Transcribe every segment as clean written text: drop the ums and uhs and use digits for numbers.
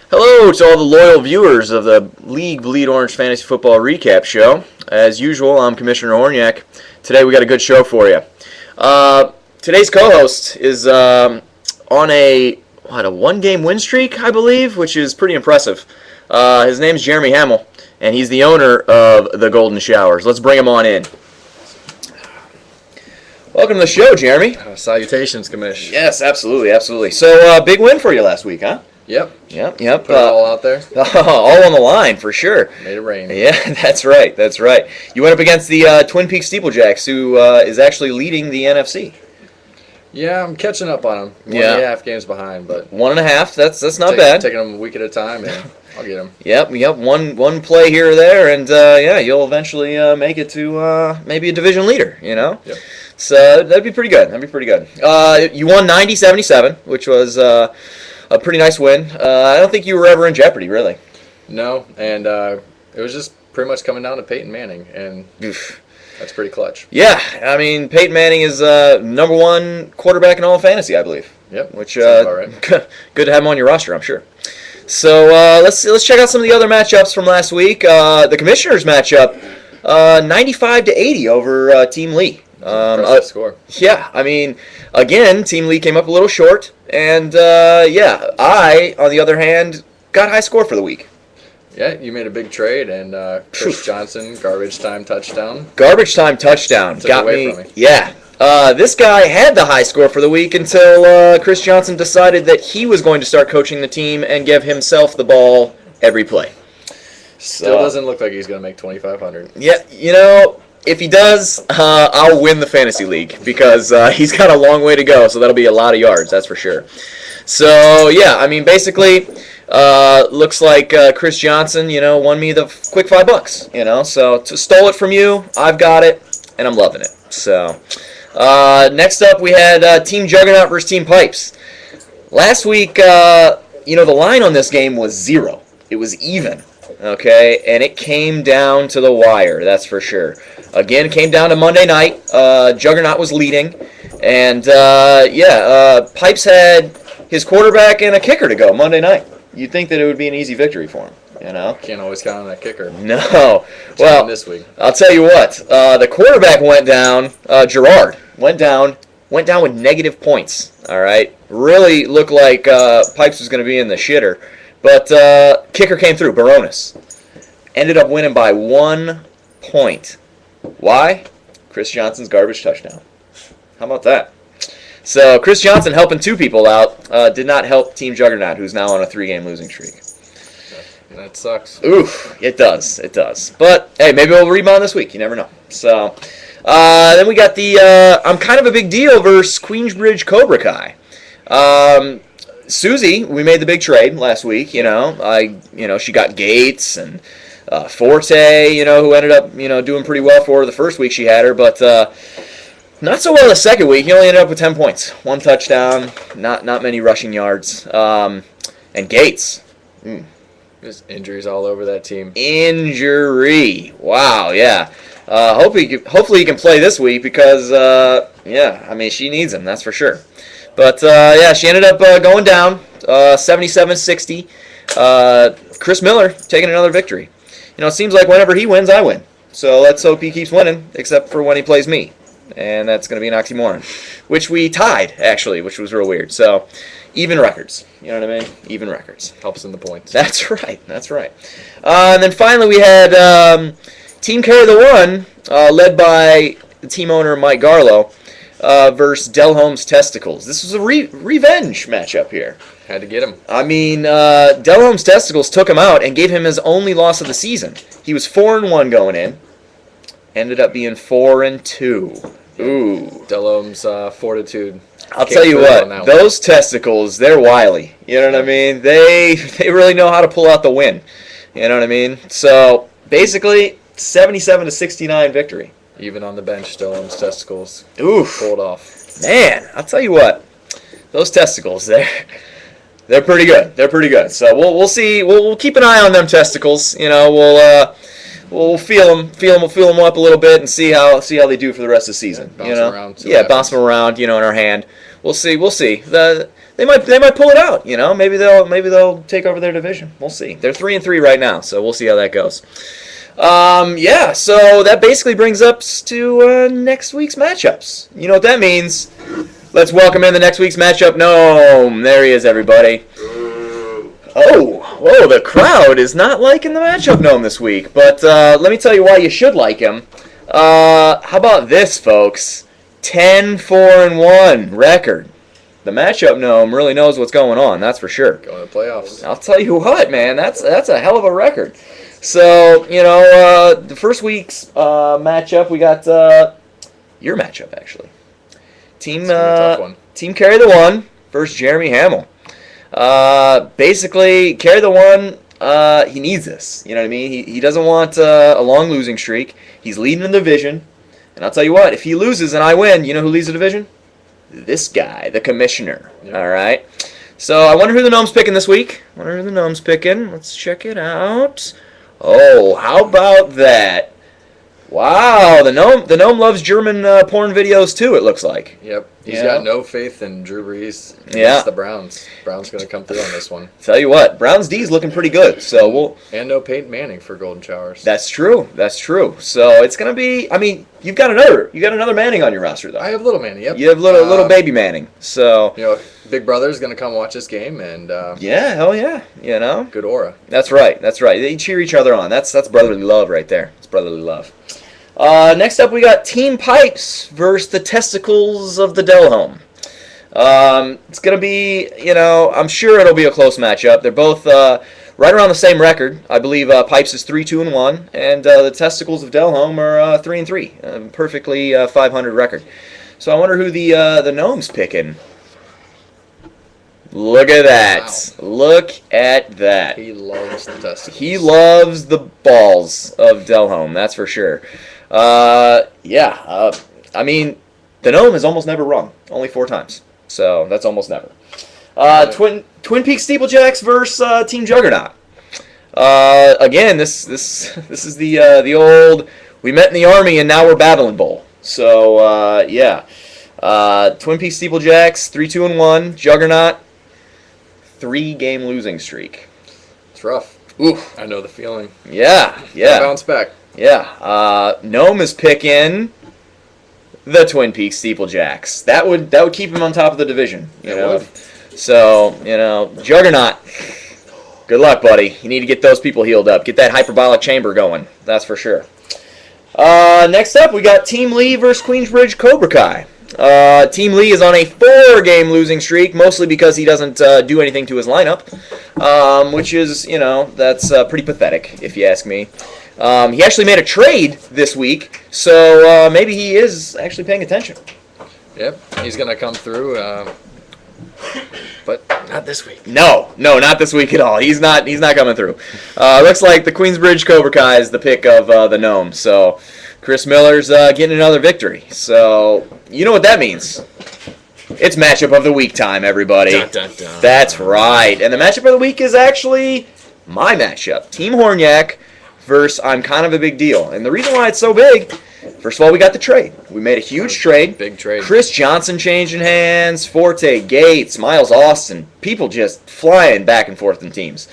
Hello to all the loyal viewers of the League Bleed Orange Fantasy Football Recap Show. As usual, I'm Commissioner Horniak. Today we got a good show for you. Today's co-host is on a one-game win streak, I believe, which is pretty impressive. His name's Jeremy Hamill, and he's the owner of the Golden Showers. Let's bring him on in. Welcome to the show, Jeremy. Salutations, Commish. Yes, absolutely. So, big win for you last week, huh? Yep. Yep. Put it all out there. All on the line, for sure. Made it rain. Yeah, that's right. You went up against the Twin Peaks Steeplejacks, who is actually leading the NFC. Yeah, I'm catching up on them. 1.5 games behind, but 1.5. That's not bad. Taking them a week at a time, and I'll get them. Yep. One play here or there, and you'll eventually make it to maybe a division leader. Yep. So that'd be pretty good. You won 90-77, which was a pretty nice win. I don't think you were ever in jeopardy, really. No, and it was just pretty much coming down to Peyton Manning, and that's pretty clutch. Yeah, I mean, Peyton Manning is number one quarterback in all of fantasy, I believe. Yep. Which sounds about right. Good to have him on your roster, I'm sure. So let's check out some of the other matchups from last week. The Commissioners matchup, 95-80 over Team Lee. Impressive score. Yeah, I mean, again, Team Lee came up a little short, and I, on the other hand, got high score for the week. Yeah, you made a big trade, and Chris Johnson, garbage time touchdown. Garbage time touchdown Took got away me. from me. Yeah. This guy had the high score for the week until Chris Johnson decided that he was going to start coaching the team and give himself the ball every play. Still doesn't look like he's going to make 2,500. Yeah, if he does, I'll win the fantasy league because he's got a long way to go, so that'll be a lot of yards, that's for sure. So, yeah, I mean, basically, looks like Chris Johnson, won me the quick $5, So, stole it from you, I've got it, and I'm loving it. So, next up we had Team Juggernaut versus Team Pipes. Last week, the line on this game was 0. It was even. Okay, and it came down to the wire, that's for sure. Again, it came down to Monday night. Juggernaut was leading. And, Pipes had his quarterback and a kicker to go Monday night. You'd think that it would be an easy victory for him, Can't always count on that kicker. No. Well, this week. I'll tell you what. The quarterback went down. Gerard went down with negative points, all right? Really looked like Pipes was going to be in the shitter. But kicker came through, Baronis. Ended up winning by 1 point. Why? Chris Johnson's garbage touchdown. How about that? So Chris Johnson helping 2 people out did not help Team Juggernaut, who's now on a 3-game losing streak. That sucks. Oof, it does. But, hey, maybe we'll rebound this week. You never know. So, then we got the I'm kind of a big deal versus Queensbridge Cobra Kai. Susie, we made the big trade last week, she got Gates and Forte, who ended up, doing pretty well for her the first week she had her, but not so well the second week. He only ended up with 10 points. 1 touchdown, not many rushing yards. And Gates. There's injuries all over that team. Injury. Wow, yeah. Hopefully he can play this week because, she needs him, that's for sure. But, she ended up going down 77-60. Chris Miller taking another victory. It seems like whenever he wins, I win. So let's hope he keeps winning, except for when he plays me. And that's going to be an oxymoron. Which we tied, actually, which was real weird. So, even records. You know what I mean? Even records. Helps in the points. That's right. And then finally we had Team Carry the One, led by the team owner Mike Garlow. Versus Delhome's Testicles. This was a revenge matchup here. Had to get him. I mean, Delhome's Testicles took him out and gave him his only loss of the season. He was 4-1 going in. Ended up being 4-2. Ooh. Delhome's fortitude. I'll tell you what, those testicles, they're wily. You know what I mean? They really know how to pull out the win. You know what I mean? So, basically, 77-69 victory. Even on the bench, Delhome's Testicles. Oof. Pulled off. Man, I'll tell you what, those testicles, they're pretty good. So we'll see. We'll keep an eye on them testicles. We'll feel them up a little bit and see how they do for the rest of the season. Bounce them around. Bounce them around. In our hand. We'll see. The they might pull it out. You know, maybe they'll take over their division. We'll see. They're 3-3 right now, so we'll see how that goes. Yeah, so that basically brings us to next week's matchups. You know what that means? Let's welcome in the next week's matchup gnome. There he is, everybody. Oh, whoa, the crowd is not liking the matchup gnome this week, but let me tell you why you should like him. How about this, folks? 10-4-1 record. The matchup gnome really knows what's going on, that's for sure. Going to the playoffs. I'll tell you what, man, that's a hell of a record. So, you know, the first week's matchup, we got your matchup, actually. Team Carry the One versus Jeremy Hamill. Basically, Carry the One, he needs this. You know what I mean? He doesn't want a long losing streak. He's leading the division. And I'll tell you what, if he loses and I win, you know who leads the division? This guy, the commissioner. Yep. All right. So I wonder who the gnome's picking this week. Let's check it out. Oh, how about that? Wow, the gnome loves German porn videos too, it looks like. Yep. He's got no faith in Drew Brees against the Browns. Browns going to come through on this one. Tell you what, Browns D's looking pretty good. So and no Peyton Manning for Golden Showers. That's true. So it's going to be, I mean, you got another Manning on your roster though. I have little Manning, yep. You have little baby Manning. So, you know, Big Brother's going to come watch this game and yeah, hell yeah, you know. Good aura. That's right. They cheer each other on. That's brotherly love right there. It's brotherly love. Next up, we got Team Pipes versus the Testicles of the Delhome. It's going to be, you know, I'm sure it'll be a close matchup. They're both right around the same record. I believe Pipes is 3-2-1, and the Testicles of Delhome are 3-3. Perfectly 500 record. So I wonder who the gnome's picking. Look at that. Wow. Look at that. He loves the testicles. He loves the balls of Delhome, that's for sure. Yeah. I mean, the gnome has almost never rung. Only 4 times. So that's almost never. Twin Peaks Steeplejacks versus Team Juggernaut. Again, this is the old we met in the Army and now we're Babylon Bowl. So yeah. Twin Peaks Steeplejacks 3-2-1. Juggernaut 3-game losing streak. It's rough. Oof. I know the feeling. Yeah. Bounce back. Yeah. Gnome is picking the Twin Peaks Steeplejacks. That would keep him on top of the division. You know? So, you know, Juggernaut, good luck, buddy. You need to get those people healed up. Get that hyperbolic chamber going. That's for sure. Next up, we got Team Lee versus Queensbridge Cobra Kai. Team Lee is on a 4-game losing streak, mostly because he doesn't do anything to his lineup, which is, you know, that's pretty pathetic, if you ask me. He actually made a trade this week, so maybe he is actually paying attention. Yep, he's going to come through, but not this week. No, not this week at all. He's not coming through. Looks like the Queensbridge Cobra Kai is the pick of the gnome, so Chris Miller's getting another victory. So, you know what that means. It's matchup of the week time, everybody. Dun, dun, dun. That's right. And the matchup of the week is actually my matchup. Team Hornyak versus I'm Kind of a Big Deal. And the reason why it's so big, first of all, we got the trade. We made a huge trade. Big trade. Chris Johnson changing hands, Forte, Gates, Miles Austin. People just flying back and forth in teams.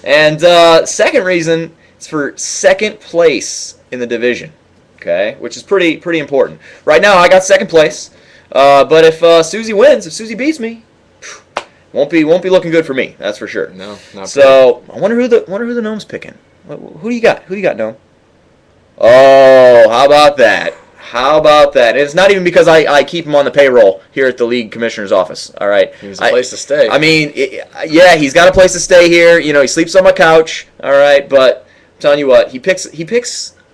And second reason, it's for second place in the division. Okay, which is pretty important. Right now, I got second place, but if Susie wins, if Susie beats me, won't be looking good for me. That's for sure. No, not so I wonder who the gnome's picking. Who do you got? Who do you got, gnome? Oh, how about that? And it's not even because I keep him on the payroll here at the league commissioner's office. All right, he has a place to stay. I mean, yeah, he's got a place to stay here. You know, he sleeps on my couch. All right, but I'm telling you what, he picks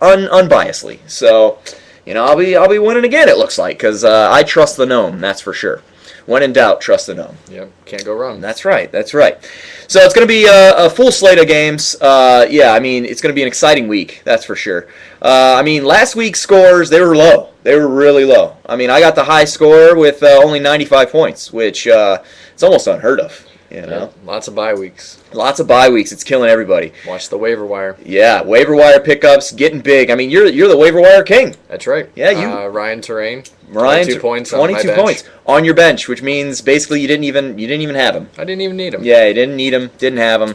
unbiasedly. So, you know, I'll be winning again, it looks like, because I trust the gnome, that's for sure. When in doubt, trust the gnome. Yep, can't go wrong. That's right. So it's going to be a full slate of games. Yeah, I mean, it's going to be an exciting week, that's for sure. I mean, last week's scores, they were low. They were really low. I mean, I got the high score with only 95 points, which it's almost unheard of You know, Lots of bye weeks. lots of bye weeks. It's killing everybody. Watch the waiver wire. Yeah, waiver wire pickups getting big. I mean, you're the waiver wire king. That's right. Yeah, you- Ryan Terrain. Ryan, 22 points. 22 on my points bench. on your bench, which means basically you didn't even have him. I didn't even need him. Yeah, you didn't need him. Didn't have him.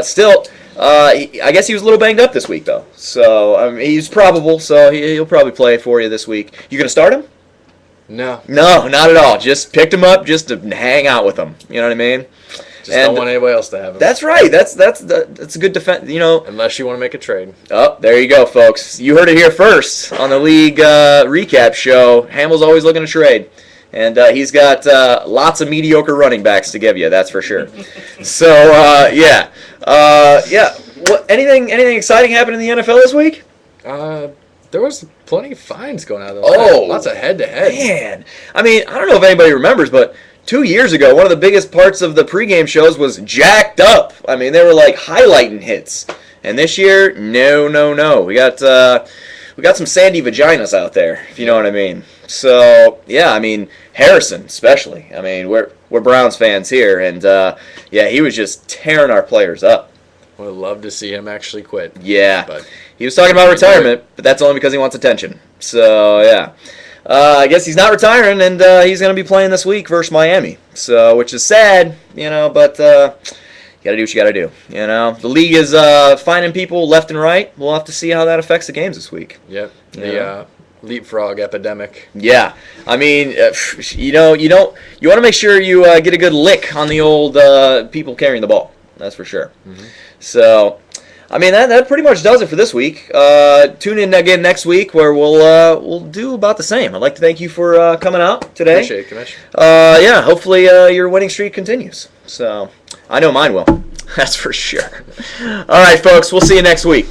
Still, I guess he was a little banged up this week though. So I mean, he's probable. So he'll probably play for you this week. You gonna start him? No. No, not at all. Just picked him up just to hang out with him. You know what I mean? Just don't want anybody else to have him. That's right. That's a good defense. You know. Unless you want to make a trade. Oh, there you go, folks. You heard it here first on the league recap show. Hamill's always looking to trade, and he's got lots of mediocre running backs to give you. That's for sure. So yeah. What? Anything exciting happened in the NFL this week? There was plenty of fines going out of lots of head-to-head. Man, I mean, I don't know if anybody remembers, but 2 years ago, one of the biggest parts of the pregame shows was jacked up. I mean, they were like highlighting hits. And this year, no. We got some sandy vaginas out there, if you know what I mean. So yeah, I mean Harrison especially. I mean, we're Browns fans here, and yeah, he was just tearing our players up. Would love to see him actually quit. Yeah, But he was talking about retirement, but that's only because he wants attention. So yeah. I guess he's not retiring, and he's going to be playing this week versus Miami. So, which is sad, you know, but you got to do what you got to do. You know, the league is finding people left and right. We'll have to see how that affects the games this week. yep, the leapfrog epidemic. Yeah, I mean, you want to make sure you get a good lick on the old people carrying the ball. That's for sure. Mm-hmm. So, I mean, that pretty much does it for this week. Tune in again next week where we'll do about the same. I'd like to thank you for coming out today. Appreciate it, Commish. Yeah, hopefully your winning streak continues. So, I know mine will. That's for sure. All right, folks, we'll see you next week.